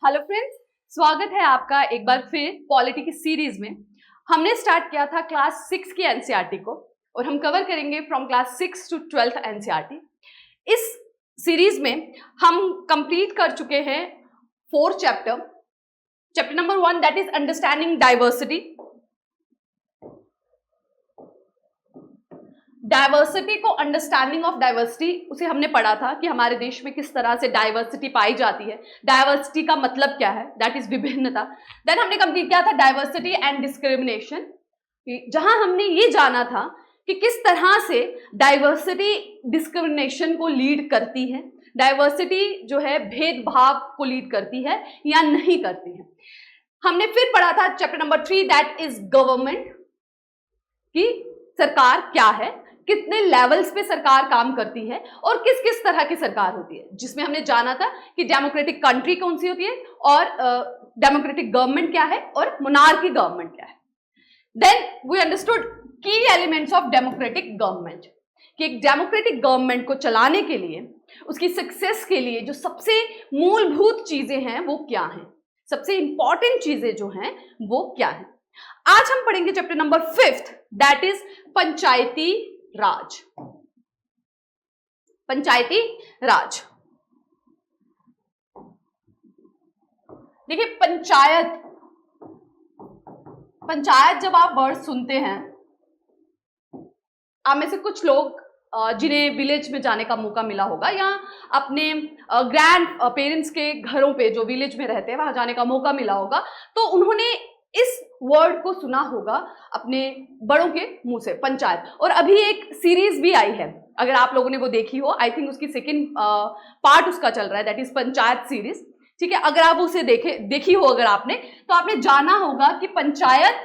Hello friends, स्वागत है आपका एक बार फिर पॉलिटी की सीरीज में। हमने स्टार्ट किया था क्लास 6 की एनसीईआरटी को और हम कवर करेंगे from class 6 to 12th NCERT. इस सीरीज में हम कंप्लीट कर चुके हैं 4 chapter number 1 that is understanding diversity को अंडरस्टैंडिंग ऑफ डाइवर्सिटी उसे हमने पढ़ा था कि हमारे देश में किस तरह से डाइवर्सिटी पाई जाती है, डाइवर्सिटी का मतलब क्या है, दैट इज विभिन्नता। देन हमने कंप्लीट किया था डाइवर्सिटी एंड डिस्क्रिमिनेशन, जहां हमने ये जाना था कि किस तरह से डाइवर्सिटी डिस्क्रिमिनेशन को लीड करती है, डाइवर्सिटी जो है भेदभाव को लीड करती है या नहीं करती है। हमने फिर पढ़ा था chapter number 3 that is government, कि सरकार क्या है, कितने लेवल्स पे सरकार काम करती है और किस किस तरह की सरकार होती है, जिसमें हमने जाना था कि डेमोक्रेटिक कंट्री कौन सी होती है और डेमोक्रेटिक गवर्नमेंट क्या है और मोनार्की गवर्नमेंट क्या है। देन वी अंडरस्टूड की एलिमेंट्स ऑफ डेमोक्रेटिक गवर्नमेंट, कि एक डेमोक्रेटिक गवर्नमेंट को चलाने के लिए, उसकी सक्सेस के लिए जो सबसे मूलभूत चीजें हैं वो क्या हैं, सबसे इंपॉर्टेंट चीजें जो हैं वो क्या है। आज हम पढ़ेंगे चैप्टर नंबर 5 दैट इज पंचायती राज। पंचायती राज, देखिए पंचायत जब आप वर्ड सुनते हैं, आप में से कुछ लोग जिन्हें विलेज में जाने का मौका मिला होगा या अपने ग्रैंड पेरेंट्स के घरों पे जो विलेज में रहते हैं वहां जाने का मौका मिला होगा, तो उन्होंने इस वर्ड को सुना होगा अपने बड़ों के मुंह से, पंचायत। और अभी एक सीरीज भी आई है, अगर आप लोगों ने वो देखी हो, आई थिंक उसकी सेकंड पार्ट उसका चल रहा है, दैट इज पंचायत सीरीज। ठीक है, अगर आप उसे देखी हो अगर आपने, तो आपने जाना होगा कि पंचायत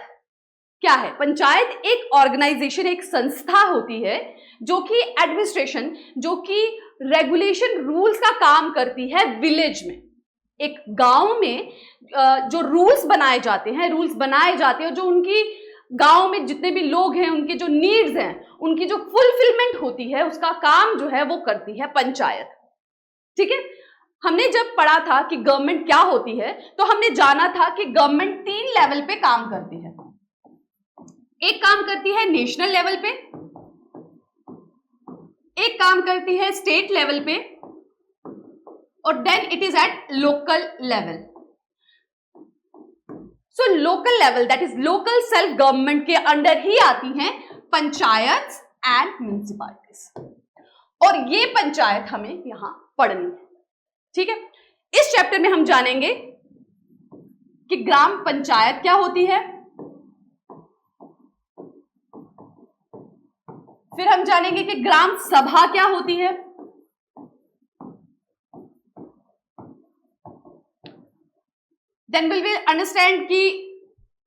क्या है। पंचायत एक ऑर्गेनाइजेशन, एक संस्था होती है जो कि एडमिनिस्ट्रेशन, जो कि रेगुलेशन रूल्स का काम करती है विलेज में। एक गांव में जो रूल्स बनाए जाते हैं जो उनकी गांव में जितने भी लोग हैं उनके जो नीड्स हैं, उनकी जो फुलफिलमेंट होती है, उसका काम जो है वो करती है पंचायत। ठीक है, हमने जब पढ़ा था कि गवर्नमेंट क्या होती है, तो हमने जाना था कि गवर्नमेंट 3 लेवल पे काम करती है। एक काम करती है नेशनल लेवल पे, एक काम करती है स्टेट लेवल पे, और then it is at local level. So local level that is local self government के अंडर ही आती हैं पंचायत एंड म्युनिसिपैलिटीज, और ये पंचायत हमें यहां पढ़नी है। ठीक है, इस चैप्टर में हम जानेंगे कि ग्राम पंचायत क्या होती है, फिर हम जानेंगे कि ग्राम सभा क्या होती है, then we will understand कि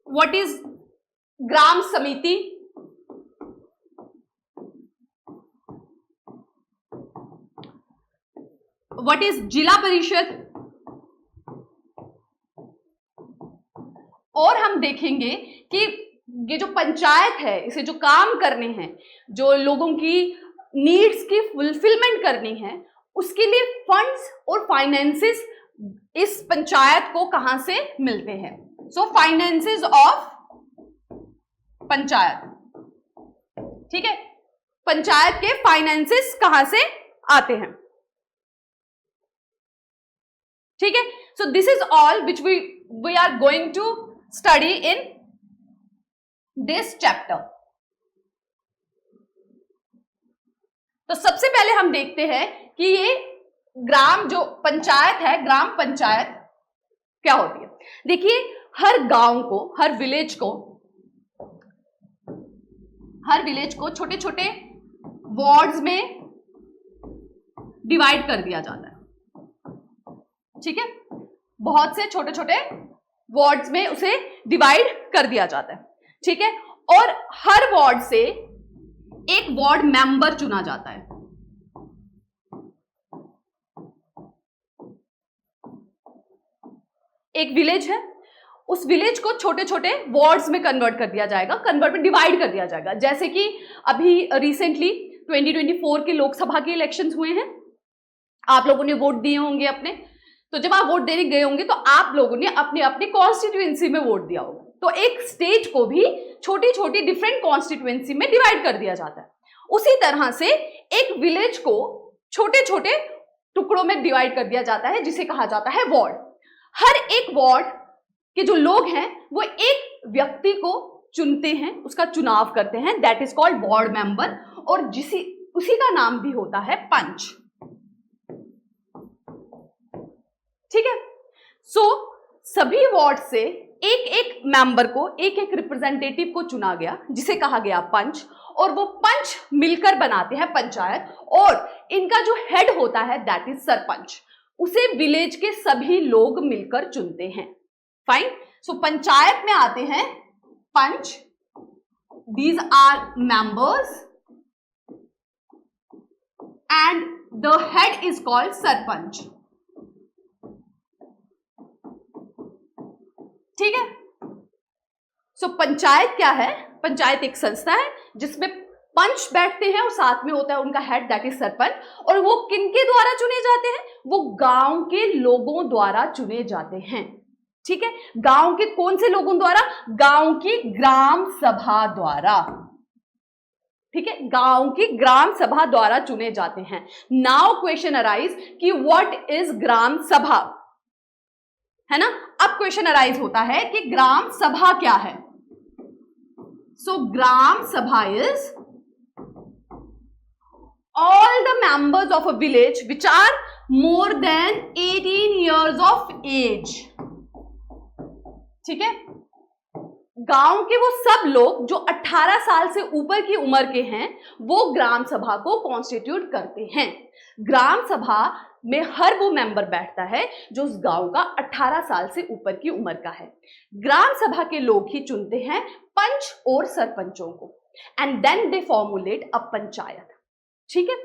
what is ग्राम समिति, what is जिला परिषद, और हम देखेंगे कि ये जो पंचायत है, इसे जो काम करने हैं, जो लोगों की नीड्स की फुलफिलमेंट करनी है, उसके लिए फंड्स और फाइनेंसेस इस पंचायत को कहां से मिलते हैं। सो फाइनेंसेस ऑफ पंचायत, ठीक है, पंचायत के फाइनेंसेस कहां से आते हैं। ठीक है, so this is all which we are going to study in this chapter. तो सबसे पहले हम देखते हैं कि ये ग्राम जो पंचायत है, ग्राम पंचायत क्या होती है। देखिए, हर गांव को, हर विलेज को छोटे छोटे वार्ड्स में डिवाइड कर दिया जाता है। ठीक है, बहुत से छोटे छोटे वार्ड्स में उसे डिवाइड कर दिया जाता है। ठीक है, और हर वार्ड से एक वार्ड मेंबर चुना जाता है। एक विलेज है, उस विलेज को छोटे छोटे वार्ड्स में कन्वर्ट कर दिया जाएगा, डिवाइड कर दिया जाएगा। जैसे कि अभी रिसेंटली 2024 के लोकसभा के इलेक्शंस हुए हैं, आप लोगों ने वोट दिए होंगे अपने, तो जब आप वोट देने गए होंगे तो आप लोगों ने अपने अपने कॉन्स्टिट्यूएंसी में वोट दिया होगा। तो एक स्टेट को भी छोटी छोटी डिफरेंट कॉन्स्टिट्यूएंसी में डिवाइड कर दिया जाता है। उसी तरह से एक विलेज को छोटे छोटे टुकड़ों में डिवाइड कर दिया जाता है, जिसे कहा जाता है वार्ड। हर एक वार्ड के जो लोग हैं वो एक व्यक्ति को चुनते हैं, उसका चुनाव करते हैं, that is called ward member, और उसी का नाम भी होता है पंच। ठीक है। सो सभी वार्ड से एक एक मेंबर को, एक एक रिप्रेजेंटेटिव को चुना गया, जिसे कहा गया पंच, और वो पंच मिलकर बनाते हैं पंचायत, और इनका जो हेड होता है दैट इज सरपंच। उसे विलेज के सभी लोग मिलकर चुनते हैं। फाइन। सो पंचायत में आते हैं panch, these are members, and the head is called sarpanch. ठीक है। सो पंचायत क्या है? पंचायत एक संस्था है जिसमें पंच बैठते हैं और साथ में होता है उनका हेड दैट इज सरपंच, और वो किनके द्वारा चुने जाते हैं? वो गांव के लोगों द्वारा चुने जाते हैं। ठीक है। गांव के कौन से लोगों द्वारा? गांव की ग्राम सभा द्वारा। ठीक है। गांव की ग्राम सभा द्वारा चुने जाते हैं। नाउ क्वेश्चन अराइज कि व्हाट इज ग्राम सभा, है ना। अब क्वेश्चन अराइज होता है कि ग्राम सभा क्या है। सो ग्राम सभा is all the members of a village which are more than 18 years of age। ठीक है। गांव के वो सब लोग जो 18 साल से ऊपर की उम्र के हैं वो ग्राम सभा को कॉन्स्टिट्यूट करते हैं। ग्राम सभा में हर वो मेंबर बैठता है जो उस गांव का 18 साल से ऊपर की उम्र का है। ग्राम सभा के लोग ही चुनते हैं पंच और सरपंचों को, and then they formulate a panchayat. ठीक है।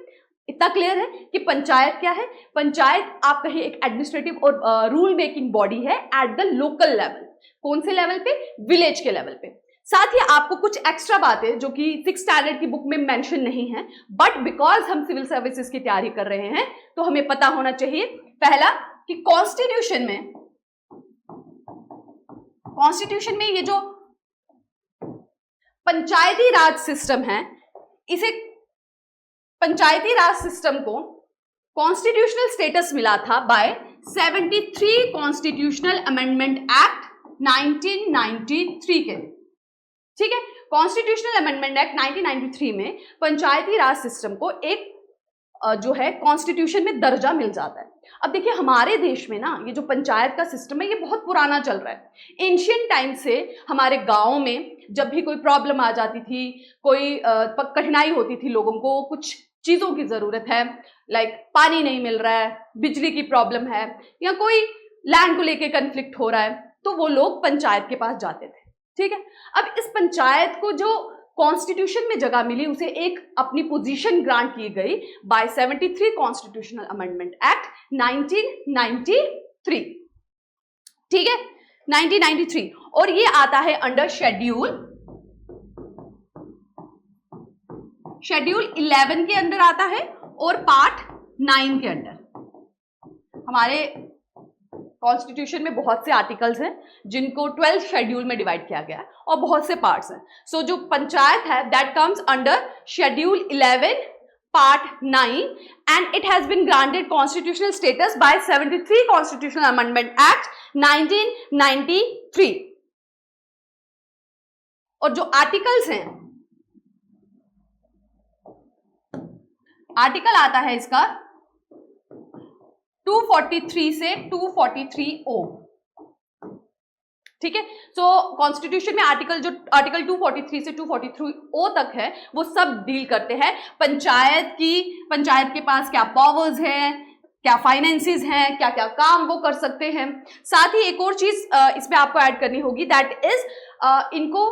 इतना क्लियर है कि पंचायत क्या है? पंचायत आप कहें एक एडमिनिस्ट्रेटिव और रूल मेकिंग बॉडी है एट द लोकल लेवल। कौन से लेवल पे? विलेज के लेवल पे। साथ ही आपको कुछ एक्स्ट्रा बातें जो कि 6th स्टैंडर्ड की बुक में मेंशन नहीं है, बट बिकॉज हम सिविल सर्विसेज की तैयारी कर रहे हैं तो हमें पता होना चाहिए। पहला कि कॉन्स्टिट्यूशन में ये जो पंचायती राज सिस्टम है, इसे पंचायती राज सिस्टम को कॉन्स्टिट्यूशनल स्टेटस मिला था बाय 73 कॉन्स्टिट्यूशनल अमेंडमेंट एक्ट 1993 के। ठीक है। कॉन्स्टिट्यूशनल अमेंडमेंट एक्ट 1993 में पंचायती राज सिस्टम को एक जो है कॉन्स्टिट्यूशन में दर्जा मिल जाता है। अब देखिए हमारे देश में ना ये जो पंचायत का सिस्टम है ये बहुत पुराना चल रहा है। एंशियंट टाइम से हमारे गांव में जब भी कोई प्रॉब्लम आ जाती थी, कोई कठिनाई होती थी, लोगों को कुछ चीजों की जरूरत है, लाइक पानी नहीं मिल रहा है, बिजली की प्रॉब्लम है, या कोई लैंड को लेके कन्फ्लिक्ट हो रहा है, तो वो लोग पंचायत के पास जाते थे। ठीक है। अब इस पंचायत को जो कॉन्स्टिट्यूशन में जगह मिली उसे एक अपनी पोजीशन ग्रांट की गई बाय 73 कॉन्स्टिट्यूशनल अमेंडमेंट एक्ट 1993। ठीक है। 1993, और ये आता है अंडर शेड्यूल 11 के अंदर आता है और पार्ट 9 के अंदर। हमारे कॉन्स्टिट्यूशन में बहुत से आर्टिकल्स हैं जिनको 12th शेड्यूल में डिवाइड किया गया है और बहुत से पार्ट्स हैं। सो जो पंचायत है that comes under schedule 11 part 9 and it has been granted constitutional status by 73 constitutional amendment act 1993। और जो आर्टिकल्स हैं, आर्टिकल आता है इसका 243 से 243O। ठीक है। सो कॉन्स्टिट्यूशन में आर्टिकल 243 से 243O तक है वो सब डील करते हैं पंचायत के पास क्या पावर्स हैं, क्या फाइनेंसेस हैं, क्या क्या काम वो कर सकते हैं। साथ ही एक और चीज इसमें आपको ऐड करनी होगी, दैट इज इनको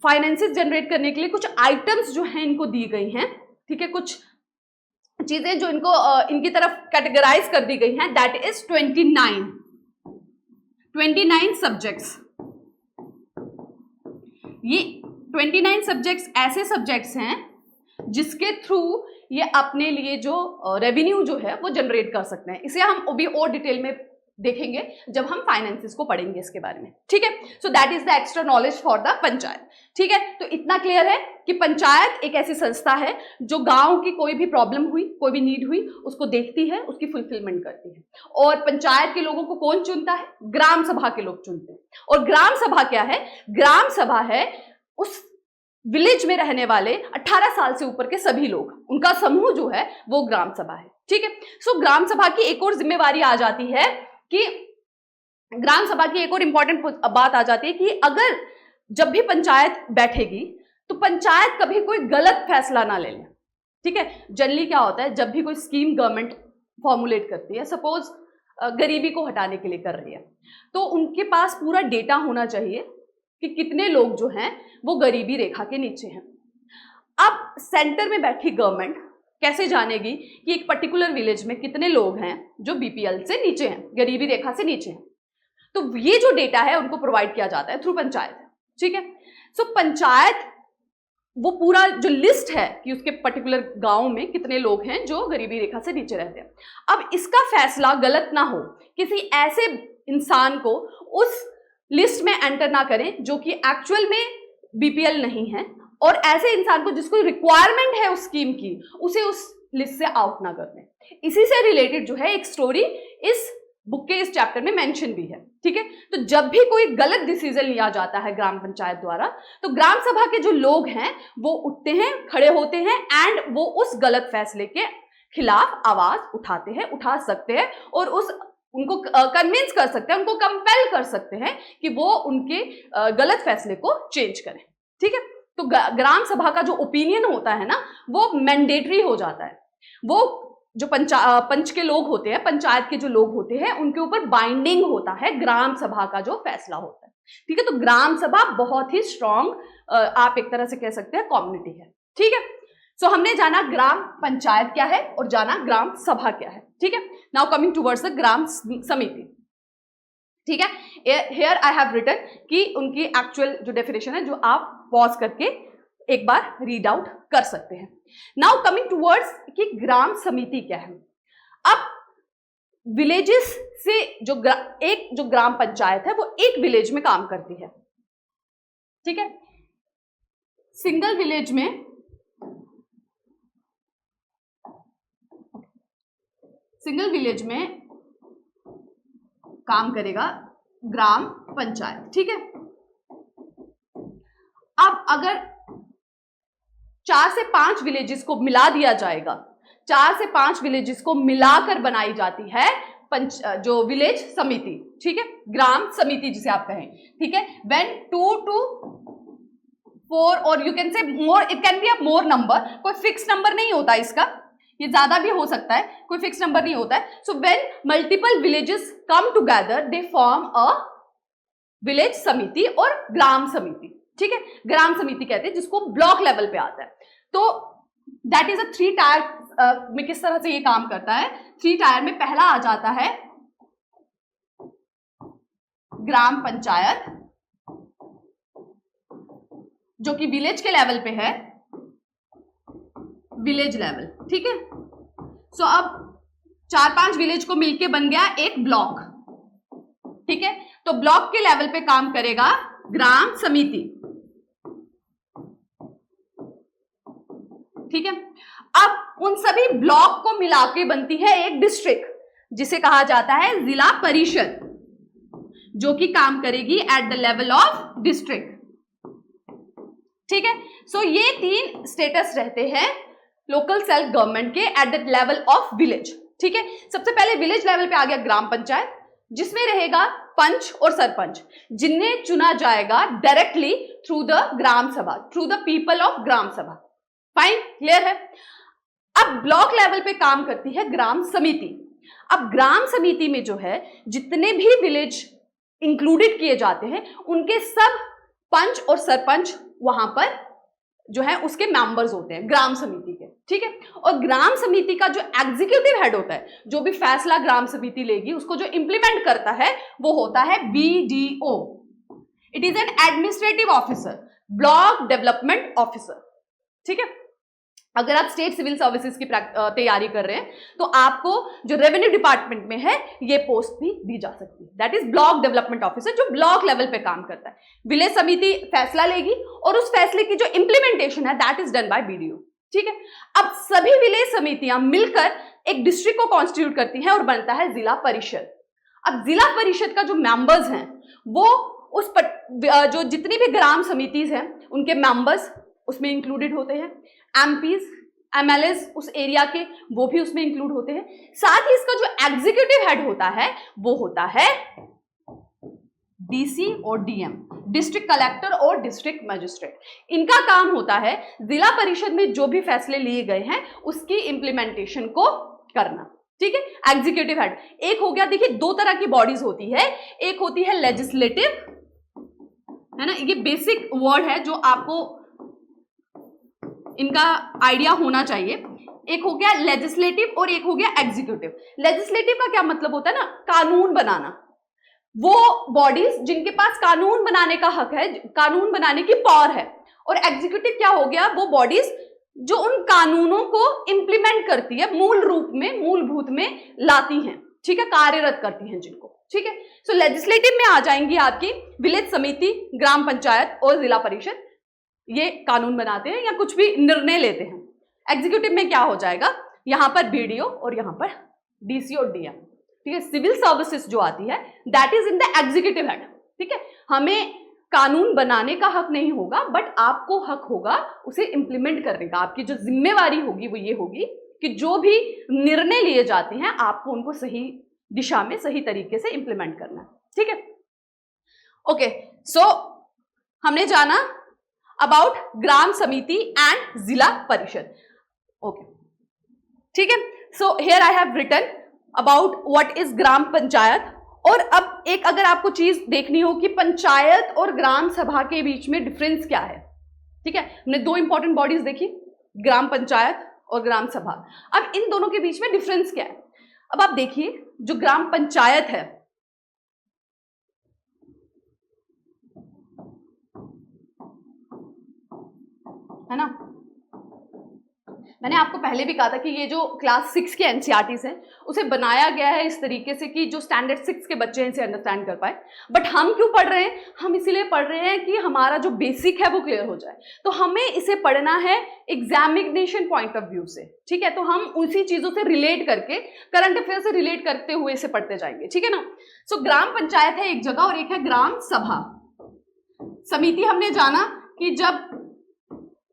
फाइनेंसेस जनरेट करने के लिए कुछ आइटम्स जो हैं इनको दी गई हैं। ठीक है। कुछ चीजें जो इनको इनकी तरफ कैटेगराइज कर दी गई हैं, दैट इज 29 सब्जेक्ट्स। ये 29 सब्जेक्ट्स ऐसे सब्जेक्ट्स हैं जिसके थ्रू ये अपने लिए जो रेवेन्यू जो है वो जनरेट कर सकते हैं। इसे हम अभी और डिटेल में देखेंगे जब हम फाइनेंसेस को पढ़ेंगे इसके बारे में, ठीक है। So that is the extra knowledge for the panchayat, ठीक है। तो इतना क्लियर है कि पंचायत एक ऐसी संस्था है जो गांव की कोई भी प्रॉब्लम हुई, कोई भी नीड हुई, उसको देखती है, उसकी फुलफिलमेंट करती है। और पंचायत के लोगों को कौन चुनता है? ग्राम सभा के लोग चुनते हैं। और ग्राम सभा क्या है? ग्राम सभा है उस विलेज में रहने वाले 18 साल से ऊपर के सभी लोग, उनका समूह जो है वो ग्राम सभा है, ठीक है। सो ग्राम सभा की एक और जिम्मेवारी आ जाती है कि ग्राम सभा की एक और इंपॉर्टेंट बात आ जाती है कि अगर जब भी पंचायत बैठेगी तो पंचायत कभी कोई गलत फैसला ना ले ले, ठीक है। जनरली क्या होता है, जब भी कोई स्कीम गवर्नमेंट फॉर्मुलेट करती है, सपोज गरीबी को हटाने के लिए कर रही है, तो उनके पास पूरा डेटा होना चाहिए कि कितने लोग जो हैं वो गरीबी रेखा के नीचे हैं। अब सेंटर में बैठी गवर्नमेंट कैसे जानेगी कि एक पर्टिकुलर विलेज में कितने लोग हैं जो बीपीएल से नीचे हैं, गरीबी रेखा से नीचे हैं? तो ये जो डेटा है उनको प्रोवाइड किया जाता है थ्रू पंचायत, ठीक है। सो पंचायत वो पूरा जो लिस्ट है कि उसके पर्टिकुलर गांव में कितने लोग हैं जो गरीबी रेखा से नीचे रहते हैं। अब इसका फैसला गलत ना हो, किसी ऐसे इंसान को उस लिस्ट में एंटर ना करें जो कि एक्चुअल में बीपीएल नहीं है, और ऐसे इंसान को जिसको रिक्वायरमेंट है उस स्कीम की, उसे उस लिस्ट से आउट ना कर दें। इसी से रिलेटेड जो है एक स्टोरी इस बुक के इस चैप्टर में मेंशन भी है, ठीक है। तो जब भी कोई गलत डिसीजन लिया जाता है ग्राम पंचायत द्वारा, तो ग्राम सभा के जो लोग हैं वो उठते हैं, खड़े होते हैं, एंड वो उस गलत फैसले के खिलाफ आवाज उठाते हैं, उठा सकते हैं, और उनको कन्विंस कर सकते हैं, उनको कंपेल कर सकते हैं कि वो उनके गलत फैसले को चेंज करें, ठीक है। तो ग्राम सभा का जो ओपिनियन होता है ना, वो मैंडेटरी हो जाता है। वो जो पंच के लोग होते हैं, पंचायत के जो लोग होते हैं, उनके ऊपर बाइंडिंग होता है ग्राम सभा का जो फैसला होता है, ठीक है। तो ग्राम सभा बहुत ही स्ट्रॉन्ग आप एक तरह से कह सकते हैं कम्युनिटी है, ठीक है। सो हमने जाना ग्राम पंचायत क्या है और जाना ग्राम सभा क्या है, ठीक है। Now coming towards the gram समिति, ठीक है। हियर आई हैव रिटन कि उनकी एक्चुअल जो डेफिनेशन है, जो आप पॉज करके एक बार रीड आउट कर सकते हैं। नाउ कमिंग टूवर्ड्स कि ग्राम समिति क्या है। अब विलेजेस से जो ग्राम पंचायत है वो एक विलेज में काम करती है, ठीक है। सिंगल विलेज में काम करेगा ग्राम पंचायत, ठीक है। अब अगर 4 से 5 विलेजेस को मिला दिया जाएगा, 4 से 5 विलेजेस को मिलाकर बनाई जाती है जो विलेज समिति, ठीक है, ग्राम समिति जिसे आप कहें, ठीक है। व्हेन 2 to 4 और you can say more, it can be a more number, कोई फिक्स नंबर नहीं होता इसका, ये ज्यादा भी हो सकता है, कोई फिक्स नंबर नहीं होता है। So when multiple villages come together they form a village समिति और ग्राम समिति, ठीक है। ग्राम समिति कहते हैं जिसको ब्लॉक लेवल पे आता है। तो दैट इज अ 3 टायर में किस तरह से ये काम करता है। 3 टायर में पहला आ जाता है ग्राम पंचायत, जो कि विलेज के लेवल पे है, विलेज लेवल, ठीक है। सो अब 4-5 विलेज को मिलके बन गया एक ब्लॉक, ठीक है। तो ब्लॉक के लेवल पे काम करेगा ग्राम समिति, ठीक है। अब उन सभी ब्लॉक को मिला के बनती है एक डिस्ट्रिक्ट, जिसे कहा जाता है जिला परिषद, जो कि काम करेगी at the level of district, ठीक है। सो ये 3 स्टेटस रहते हैं लोकल सेल्फ गवर्नमेंट के at the level of village, ठीक है। सबसे पहले विलेज लेवल पे आ गया ग्राम पंचायत, जिसमें रहेगा पंच और सरपंच, जिन्हें चुना जाएगा डायरेक्टली थ्रू द ग्राम सभा, through the people of gram सभा। फाइन, क्लियर है। अब ब्लॉक लेवल पे काम करती है ग्राम समिति। अब ग्राम समिति में जो है जितने भी विलेज इंक्लूडेड किए जाते हैं, उनके सब पंच और सरपंच वहां पर जो है उसके मेंबर्स होते हैं ग्राम समिति के, ठीक है। और ग्राम समिति का जो एग्जीक्यूटिव हेड होता है, जो भी फैसला ग्राम समिति लेगी उसको जो इंप्लीमेंट करता है, वो होता है BDO। It is an administrative officer, block development officer, ठीक है। अगर आप स्टेट सिविल सर्विसेज की तैयारी कर रहे हैं तो आपको जो रेवेन्यू डिपार्टमेंट में है ये पोस्ट भी दी जा सकती है, that is block development officer, जो ब्लॉक लेवल पे काम करता है। विलेज समिति फैसला लेगी और उस फैसले की जो इंप्लीमेंटेशन है that is done by BDO. ठीक है, अब सभी विलेज समितियां मिलकर एक डिस्ट्रिक्ट को कॉन्स्टिट्यूट करती हैं और बनता है जिला परिषद। अब जिला परिषद का जो मेंबर्स हैं वो जो जितनी भी ग्राम समितिज हैं उनके मेंबर्स उसमें इंक्लूडेड होते हैं, एमपीज एमएलएस उस एरिया के वो भी उसमें इंक्लूड होते हैं। साथ ही इसका जो एग्जीक्यूटिव हेड होता है वो होता है डीसी और डीएम, डिस्ट्रिक्ट कलेक्टर और डिस्ट्रिक्ट मजिस्ट्रेट। इनका काम होता है जिला परिषद में जो भी फैसले लिए गए हैं उसकी इंप्लीमेंटेशन को करना। ठीक है, एग्जीक्यूटिव हेड एक हो गया। देखिए दो तरह की बॉडीज होती है, एक होती है लेजिस्लेटिव, है ना, ये बेसिक वर्ड है जो आपको इनका आइडिया होना चाहिए। एक हो गया लेजिस्लेटिव और एक हो गया एग्जीक्यूटिव। लेजिस्लेटिव का क्या मतलब होता है ना, कानून बनाना, वो बॉडीज जिनके पास कानून बनाने का हक है, कानून बनाने की पावर है। और एग्जीक्यूटिव क्या हो गया, वो बॉडीज जो उन कानूनों को इंप्लीमेंट करती है, मूल रूप में मूलभूत में लाती हैं। ठीक है, कार्यरत करती हैं जिनको। ठीक है, सो लेजिस्लेटिव में आ जाएंगी आपकी विलेज समिति, ग्राम पंचायत और जिला परिषद, ये कानून बनाते हैं या कुछ भी निर्णय लेते हैं। एग्जीक्यूटिव में क्या हो जाएगा, यहां पर बीडीओ और यहां पर डीसी और डीएम। ठीक है, सिविल सर्विसेज जो आती है that is in the executive head. ठीक है, हमें कानून बनाने का हक नहीं होगा बट आपको हक होगा उसे इंप्लीमेंट करने का। आपकी जो जिम्मेवारी होगी वो ये होगी कि जो भी निर्णय लिए जाते हैं आपको उनको सही दिशा में सही तरीके से इंप्लीमेंट करना है। ठीक है, ओके, सो हमने जाना अबाउट ग्राम समिति एंड जिला परिषद। ओके, ठीक है, so here I have written about what is gram panchayat. और अब एक अगर आपको चीज देखनी हो कि पंचायत और ग्राम सभा के बीच में डिफरेंस क्या है। ठीक है, हमने दो इंपॉर्टेंट बॉडीज देखी, ग्राम पंचायत और ग्राम सभा। अब इन दोनों के बीच में डिफरेंस क्या है। अब आप देखिए जो ग्राम पंचायत है ना, मैंने आपको पहले भी कहा था कि ये जो क्लास 6 के एनसीईआरटीज हैं उसे बनाया गया है इस तरीके से कि जो स्टैंडर्ड 6 के बच्चे हैं इसे अंडरस्टैंड कर पाए। बट हम क्यों पढ़ रहे हैं, हम इसीलिए पढ़ रहे हैं कि हमारा जो बेसिक है वो क्लियर हो जाए। तो हमें इसे पढ़ना है एग्जामिनेशन पॉइंट ऑफ व्यू से। ठीक है, तो हम उसी चीजों से रिलेट करके, करंट अफेयर से रिलेट करते हुए इसे पढ़ते जाएंगे। ठीक है ना, सो ग्राम पंचायत है एक जगह और एक है ग्राम सभा। समिति हमने जाना कि जब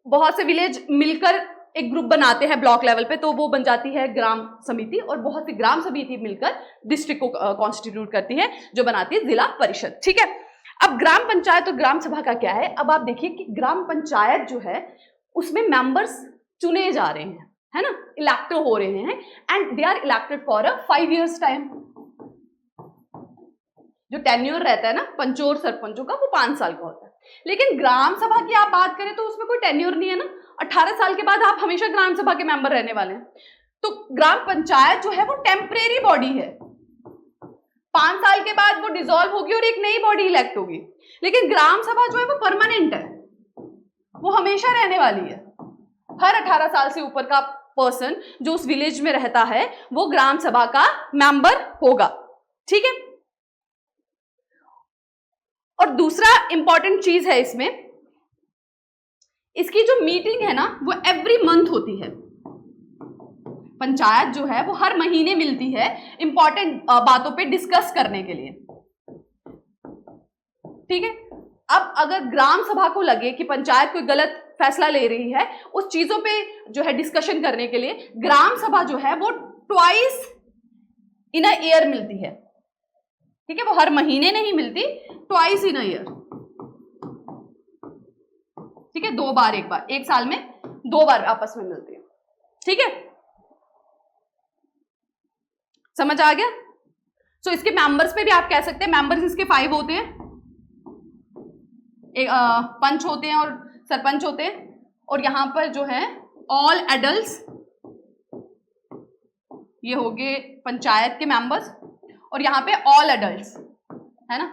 बहुत से विलेज मिलकर एक ग्रुप बनाते हैं ब्लॉक लेवल पे तो वो बन जाती है ग्राम समिति, और बहुत सी ग्राम समिति मिलकर डिस्ट्रिक्ट को कॉन्स्टिट्यूट करती है जो बनाती है जिला परिषद। ठीक है, अब ग्राम पंचायत और ग्राम सभा का क्या है। अब आप देखिए कि ग्राम पंचायत जो है उसमें मेंबर्स चुने जा रहे हैं, है ना, इलेक्ट हो रहे हैं and they are elected for a 5 years time. जो टेन्योर रहता है ना पंचों और सरपंचों का वो 5 साल का होता है। लेकिन ग्राम सभा की आप बात करें तो उसमें कोई टेन्योर नहीं है ना, 18 साल के बाद आप हमेशा ग्राम सभा के मेंबर रहने वाले हैं। तो ग्राम पंचायत जो है वो टेम्परेरी बॉडी है, 5 साल के बाद वो डिसॉल्व होगी और एक नई बॉडी इलेक्ट होगी। लेकिन ग्राम सभा जो है वो परमानेंट है, वो हमेशा रहने वाली है। हर 18 साल से ऊपर का पर्सन जो उस विलेज में रहता है वो ग्राम सभा का मेंबर होगा। ठीक है, और दूसरा इंपॉर्टेंट चीज है इसमें, इसकी जो मीटिंग है ना वो एवरी मंथ होती है। पंचायत जो है वो हर महीने मिलती है इंपॉर्टेंट बातों पे डिस्कस करने के लिए। ठीक है, अब अगर ग्राम सभा को लगे कि पंचायत कोई गलत फैसला ले रही है उस चीजों पे जो है डिस्कशन करने के लिए ग्राम सभा जो है वो ट्वाइस इन अ ईयर मिलती है। ठीक है, वो हर महीने नहीं मिलती, ट्वाइस इन अ ईयर। ठीक है, 2 बार, एक बार, एक साल में 2 बार आपस में मिलती है। ठीक है, समझ आ गया। सो इसके मेंबर्स पे भी आप कह सकते हैं, मेंबर्स इसके 5 होते हैं, एक पंच होते हैं और सरपंच होते हैं, और यहां पर जो है ऑल एडल्ट्स, ये हो गए पंचायत के मेंबर्स, और यहां पे ऑल एडल्ट्स है ना,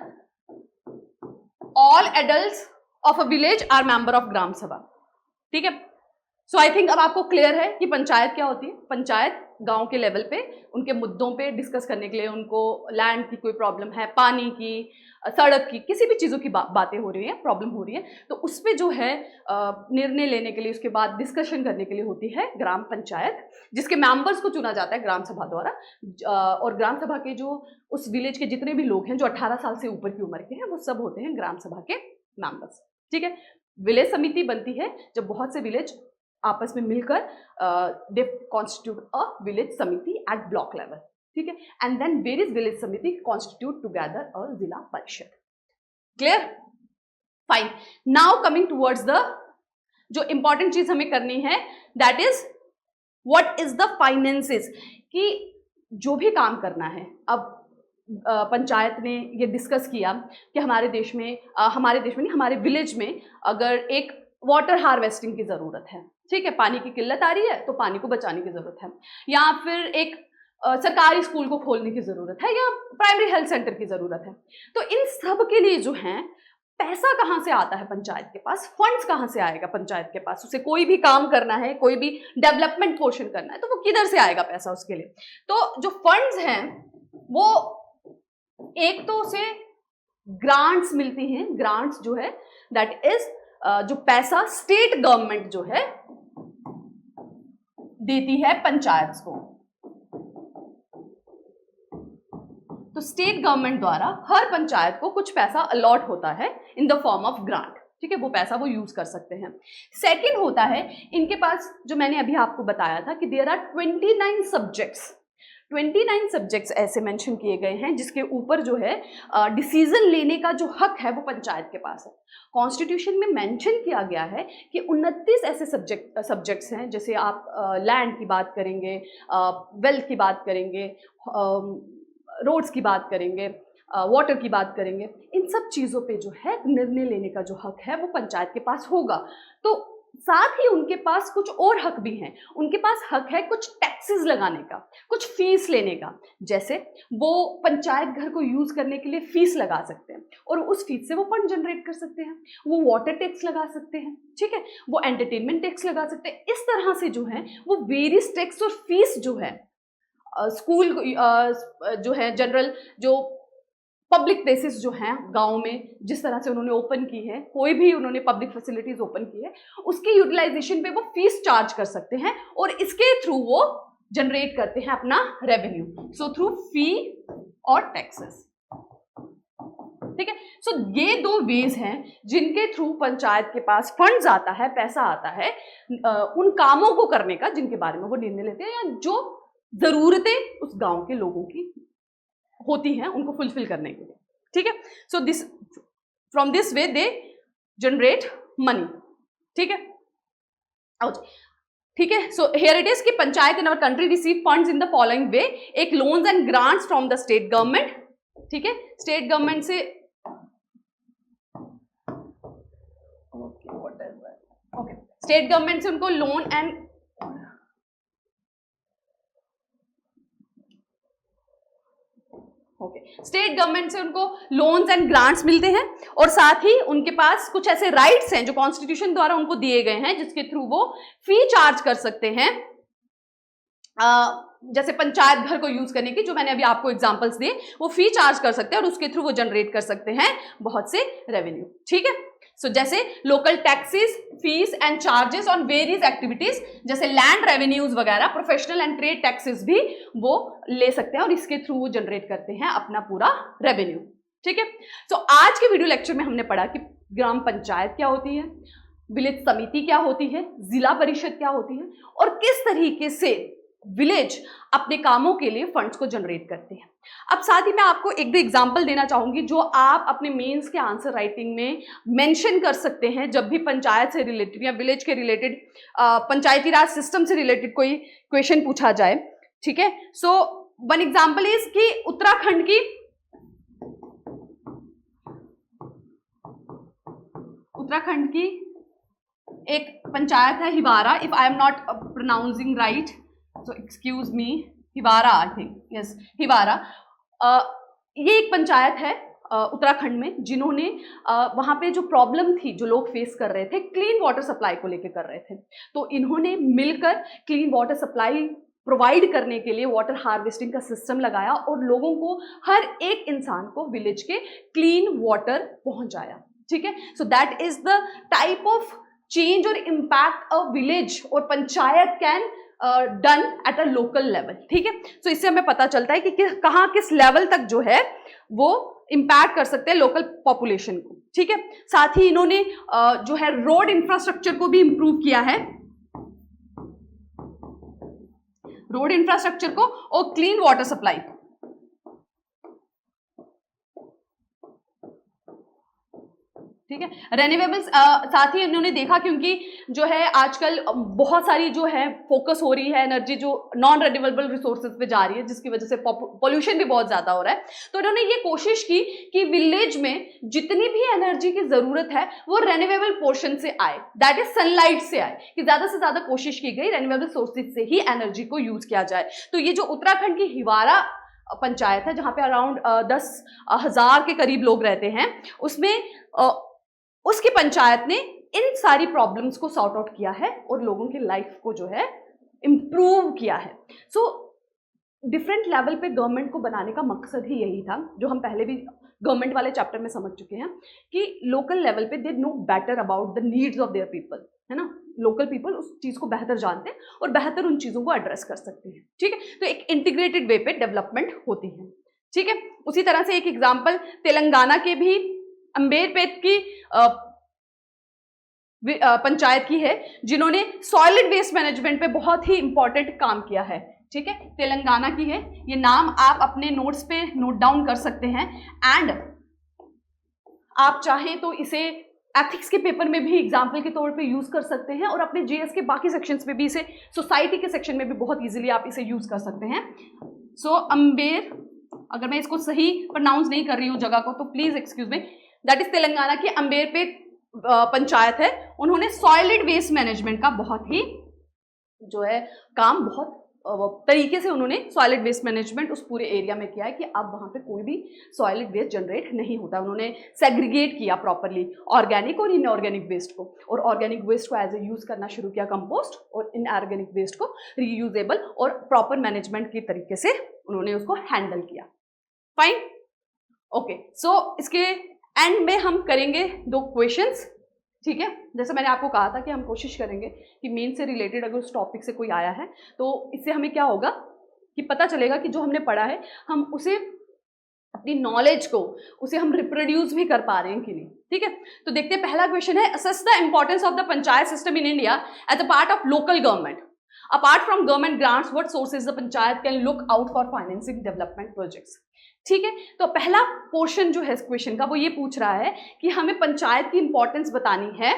all adults of a village are member of gram sabha. ठीक है, सो आई थिंक अब आपको क्लियर है कि पंचायत क्या होती है। पंचायत गांव के लेवल पे उनके मुद्दों पे डिस्कस करने के लिए, उनको लैंड की कोई प्रॉब्लम है, पानी की, सड़क की, किसी भी चीज़ों की बातें हो रही है, प्रॉब्लम हो रही है, तो उस पर जो है निर्णय लेने के लिए, उसके बाद डिस्कशन करने के लिए होती है ग्राम पंचायत, जिसके मेंबर्स को चुना जाता है ग्राम सभा द्वारा। और ग्राम सभा के जो उस विलेज के जितने भी लोग हैं जो 18 साल से ऊपर की उम्र के हैं, वो सब होते हैं ग्राम सभा के मेंबर्स। ठीक है। विलेज समिति बनती है जब बहुत से विलेज आपस में मिलकर दे कॉन्स्टिट्यूट अ विलेज समिति एट ब्लॉक लेवल। ठीक है। एंड देन वेरियस विलेज समिति कॉन्स्टिट्यूट टुगेदर अ जिला परिषद। Clear? Fine. Now coming towards the जो इंपॉर्टेंट चीज हमें करनी है, that is what is the finances, कि जो भी काम करना है। अब पंचायत ने ये डिस्कस किया कि हमारे देश में नहीं, हमारे विलेज में अगर एक वाटर हार्वेस्टिंग की ज़रूरत है, ठीक है, पानी की किल्लत आ रही है तो पानी को बचाने की ज़रूरत है, या फिर एक सरकारी स्कूल को खोलने की ज़रूरत है, या प्राइमरी हेल्थ सेंटर की ज़रूरत है, तो इन सब के लिए जो है पैसा कहाँ से आता है पंचायत के पास, फंड्स कहाँ से आएगा पंचायत के पास। उसे कोई भी काम करना है, कोई भी डेवलपमेंट पोर्शन करना है, तो वो किधर से आएगा पैसा उसके लिए। तो जो फंड्स हैं वो एक तो उसे ग्रांट्स मिलती हैं। ग्रांट्स जो है दैट इज जो पैसा स्टेट गवर्नमेंट जो है देती है पंचायत को। तो स्टेट गवर्नमेंट द्वारा हर पंचायत को कुछ पैसा अलॉट होता है in the form of grant. ठीक है, वो पैसा वो यूज कर सकते हैं। सेकंड होता है इनके पास, जो मैंने अभी आपको बताया था कि देयर आर 29 सब्जेक्ट्स। 29 सब्जेक्ट्स ऐसे मेंशन किए गए हैं जिसके ऊपर जो है डिसीजन लेने का जो हक है वो पंचायत के पास है। कॉन्स्टिट्यूशन में मेंशन किया गया है कि 29 ऐसे सब्जेक्ट्स हैं, जैसे आप लैंड की बात करेंगे, वेल्थ की बात करेंगे, रोड्स की बात करेंगे, वाटर की बात करेंगे, इन सब चीज़ों पे जो है निर्णय लेने का जो हक है वो पंचायत के पास होगा। तो साथ ही उनके पास कुछ और हक भी हैं। उनके पास हक है कुछ टैक्सेस लगाने का, कुछ फीस लेने का। जैसे वो पंचायत घर को यूज करने के लिए फीस लगा सकते हैं और उस फीस से वो फंड जनरेट कर सकते हैं। वो वाटर टैक्स लगा सकते हैं, ठीक है, वो एंटरटेनमेंट टैक्स लगा सकते हैं। इस तरह से जो है वो वेरियस टैक्स और फीस जो है स्कूल जो है जनरल जो पब्लिक प्लेसेस जो हैं गांव में जिस तरह से उन्होंने ओपन की है, कोई भी उन्होंने पब्लिक फैसिलिटीज ओपन की है, उसके यूटिलाइजेशन पे वो फीस चार्ज कर सकते हैं और इसके थ्रू वो जनरेट करते हैं अपना रेवेन्यू, सो थ्रू फी और टैक्सेस। ठीक है, सो ये दो वेज हैं जिनके थ्रू पंचायत के पास फंड्स आता है, पैसा आता है उन कामों को करने का जिनके बारे में वो निर्णय लेते हैं, या जो जरूरतें उस गांव के लोगों की होती हैं उनको फुलफिल करने के लिए। ठीक है, so this from this way they generate money. ठीक है, ठीक है, सो हियर इट इज कि panchayat in our country receive funds in the following way. एक loans and grants from the state government. ठीक है, स्टेट गवर्नमेंट से स्टेट गवर्नमेंट से उनको लोन एंड स्टेट गवर्नमेंट से उनको लोन्स एंड ग्रांट्स मिलते हैं और साथ ही उनके पास कुछ ऐसे राइट्स हैं जो कॉन्स्टिट्यूशन द्वारा उनको दिए गए हैं जिसके थ्रू वो फी चार्ज कर सकते हैं। जैसे पंचायत घर को यूज करने की जो मैंने अभी आपको एग्जांपल्स दिए, वो फी चार्ज कर सकते हैं और उसके थ्रू वो जनरेट कर सकते हैं बहुत से रेवेन्यू। ठीक है, सो जैसे local taxes, fees and charges on various activities, जैसे लैंड रेवेन्यूज वगैरह, प्रोफेशनल एंड ट्रेड टैक्सेस भी वो ले सकते हैं और इसके थ्रू वो जनरेट करते हैं अपना पूरा रेवेन्यू। ठीक है, सो आज के वीडियो लेक्चर में हमने पढ़ा कि ग्राम पंचायत क्या होती है, विलेज समिति क्या होती है, जिला परिषद क्या होती है और किस तरीके से विलेज अपने कामों के लिए फंड्स को जनरेट करते हैं। अब साथ ही मैं आपको एक दो एग्जांपल देना चाहूंगी जो आप अपने मेंस के आंसर राइटिंग में मेंशन कर सकते हैं जब भी पंचायत से रिलेटेड या विलेज के रिलेटेड, पंचायती राज सिस्टम से रिलेटेड कोई क्वेश्चन पूछा जाए। ठीक है, सो वन एग्जांपल इज कि उत्तराखंड की एक पंचायत है Hiwara, if I am not pronouncing right, so excuse me, Hiwara, I think, yes Hiwara. ये एक पंचायत है उत्तराखंड में, जिन्होंने वहाँ पे जो प्रॉब्लम थी जो लोग फेस कर रहे थे क्लीन वाटर सप्लाई को लेकर कर रहे थे, तो इन्होंने मिलकर क्लीन वाटर सप्लाई प्रोवाइड करने के लिए वाटर हार्वेस्टिंग का सिस्टम लगाया और लोगों को, हर एक इंसान को विलेज के क्लीन वाटर पहुंचाया। ठीक है, so that is the type of change और इम्पैक्ट अ विलेज और panchayat can done at a local level. ठीक है, सो इससे हमें पता चलता है कि कहाँ किस लेवल तक जो है वो इम्पैक्ट कर सकते हैं लोकल पॉपुलेशन को। ठीक है, साथ ही इन्होंने जो है रोड इंफ्रास्ट्रक्चर को भी इंप्रूव किया है, रोड इंफ्रास्ट्रक्चर को और क्लीन वाटर सप्लाई। ठीक है, रेन्यूएबल्स साथ ही इन्होंने देखा, क्योंकि जो है आजकल बहुत सारी जो है फोकस हो रही है एनर्जी जो नॉन रेन्यूएबल रिसोर्सेज पे जा रही है, जिसकी वजह से पोल्यूशन भी बहुत ज्यादा हो रहा है। तो इन्होंने ये कोशिश की कि विलेज में जितनी भी एनर्जी की जरूरत है वो रेन्यूएबल पोर्शन से आए, दैट इज सनलाइट से आए, कि ज्यादा से ज्यादा कोशिश की गई रेन्यूएबल सोर्सेज से ही एनर्जी को यूज किया जाए। तो ये जो उत्तराखंड की हिवारा पंचायत है, जहां पे अराउंड 10,000 के करीब लोग रहते हैं, उसमें उसकी पंचायत ने इन सारी प्रॉब्लम्स को सॉर्ट आउट किया है और लोगों की लाइफ को जो है इम्प्रूव किया है। सो डिफरेंट लेवल पे गवर्नमेंट को बनाने का मकसद ही यही था, जो हम पहले भी गवर्नमेंट वाले चैप्टर में समझ चुके हैं, कि लोकल लेवल पे they know better about the needs of their people, है ना। लोकल पीपल उस चीज को बेहतर जानते हैं और बेहतर उन चीजों को एड्रेस कर सकते हैं। ठीक है, तो एक इंटीग्रेटेड वे पे डेवलपमेंट होती है। ठीक है, उसी तरह से एक एग्जाम्पल तेलंगाना के भी अंबेरपेट की पंचायत की है, जिन्होंने सॉलिड वेस्ट मैनेजमेंट पे बहुत ही इंपॉर्टेंट काम किया है। ठीक है, तेलंगाना की है, ये नाम आप अपने नोट्स पे नोट डाउन कर सकते हैं, एंड आप चाहें तो इसे एथिक्स के पेपर में भी एग्जाम्पल के तौर पे यूज कर सकते हैं, और अपने जीएस के बाकी सेक्शंस में भी इसे, सोसाइटी के सेक्शन में भी बहुत इजीली आप इसे यूज कर सकते हैं। सो अंबेर, अगर मैं इसको सही प्रोनाउंस नहीं कर रही हूँ जगह को तो please excuse me, that is Telangana की अंबेरपेट पंचायत है। उन्होंने सॉलिड वेस्ट मैनेजमेंट का बहुत ही जो है काम बहुत तरीके से उन्होंने सॉलिड वेस्ट मैनेजमेंट उस पूरे एरिया में किया है कि अब वहां पे कोई भी सॉलिड वेस्ट जनरेट नहीं होता। उन्होंने सेग्रीगेट किया प्रॉपरली ऑर्गेनिक और इनऑर्गेनिक वेस्ट को, और ऑर्गेनिक वेस्ट को एज ए यूज करना शुरू किया कंपोस्ट, और इनऑर्गेनिक वेस्ट को रीयूजेबल और प्रॉपर मैनेजमेंट के तरीके से उन्होंने उसको हैंडल किया। फाइन, ओके, सो इसके एंड में हम करेंगे 2 क्वेश्चंस। ठीक है, जैसे मैंने आपको कहा था कि हम कोशिश करेंगे कि मेन से रिलेटेड अगर उस टॉपिक से कोई आया है तो इससे हमें क्या होगा कि पता चलेगा कि जो हमने पढ़ा है हम उसे, अपनी नॉलेज को उसे हम रिप्रोड्यूस भी कर पा रहे हैं कि नहीं। ठीक है, तो देखते हैं, पहला क्वेश्चन है, assess the importance of the panchayat system in India as a part of local government. Apart from government grants, what sources the panchayat can look out for financing development projects. ठीक है, तो पहला पोर्शन जो है इस क्वेश्चन का वो ये पूछ रहा है कि हमें पंचायत की इंपॉर्टेंस बतानी है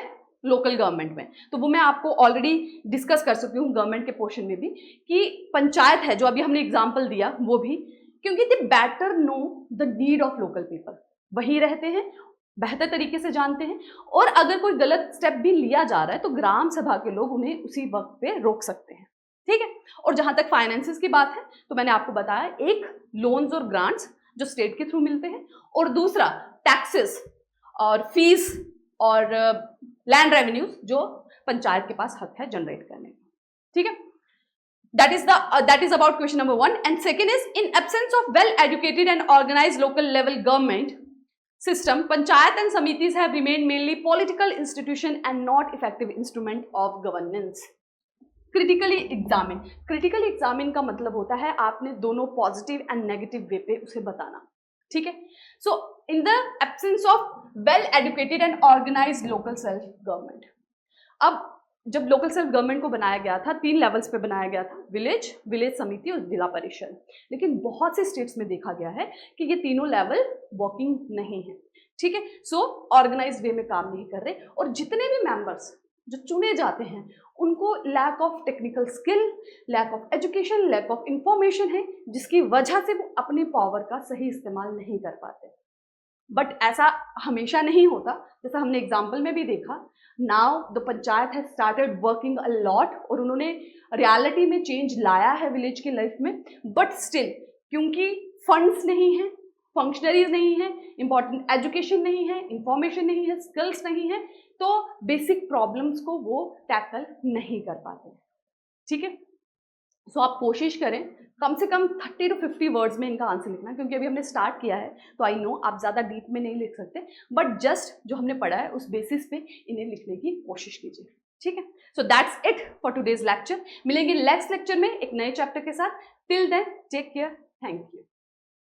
लोकल गवर्नमेंट में। तो वो मैं आपको ऑलरेडी डिस्कस कर चुकी हूँ गवर्नमेंट के पोर्शन में भी, कि पंचायत है जो अभी हमने एग्जाम्पल दिया वो भी, क्योंकि दे better know the need of local people, वही रहते हैं, बेहतर तरीके से जानते हैं, और अगर कोई गलत स्टेप भी लिया जा रहा है तो ग्राम सभा के लोग उन्हें उसी वक्त पे रोक सकते हैं। ठीक है, और जहां तक फाइनेंसेस की बात है तो मैंने आपको बताया, एक लोन्स और ग्रांट्स जो स्टेट के थ्रू मिलते हैं, और दूसरा टैक्सेस और फीस और लैंड रेवेन्यूज जो पंचायत के पास हक है जनरेट करने का। ठीक है, that is about question number 1, and second is, in absence of well educated and organized local level government system, panchayat and samitis have remained mainly political institution and not effective instrument of governance. Critically examine का मतलब होता है आपने दोनों positive and negative way पे उसे बताना। ठीक है, so in the absence of well educated and organised local self government, अब जब लोकल सेल्फ गवर्नमेंट को बनाया गया था 3 लेवल्स पे बनाया गया था, विलेज समिति और जिला परिषद, लेकिन बहुत से स्टेट्स में देखा गया है कि ये तीनों लेवल वर्किंग नहीं है। ठीक है, सो ऑर्गेनाइज्ड वे में काम नहीं कर रहे, और जितने भी मेंबर्स जो चुने जाते हैं उनको lack of technical skill, lack of education, lack of information है, जिसकी वजह से वो अपने पावर का सही इस्तेमाल नहीं कर पाते। बट ऐसा हमेशा नहीं होता, जैसा हमने एग्जाम्पल में भी देखा। Now the panchayat has started working a lot, और उन्होंने रियलिटी में चेंज लाया है विलेज की लाइफ में, बट स्टिल क्योंकि फंड्स नहीं है, फंक्शनरीज नहीं है, इंपॉर्टेंट एजुकेशन नहीं है, इंफॉर्मेशन नहीं है, स्किल्स नहीं है, तो बेसिक प्रॉब्लम्स को वो टैकल नहीं कर पाते। ठीक है, सो आप कोशिश करें कम से कम 30 to 50 वर्ड्स में इनका आंसर लिखना, क्योंकि अभी हमने स्टार्ट किया है तो आई नो आप ज़्यादा डीप में नहीं लिख सकते, बट जस्ट जो हमने पढ़ा है उस बेसिस पे इन्हें लिखने की कोशिश कीजिए। ठीक है, so that's it for today's lecture. मिलेंगे नेक्स्ट लेक्चर में एक नए चैप्टर के साथ। Till then take care, thank you.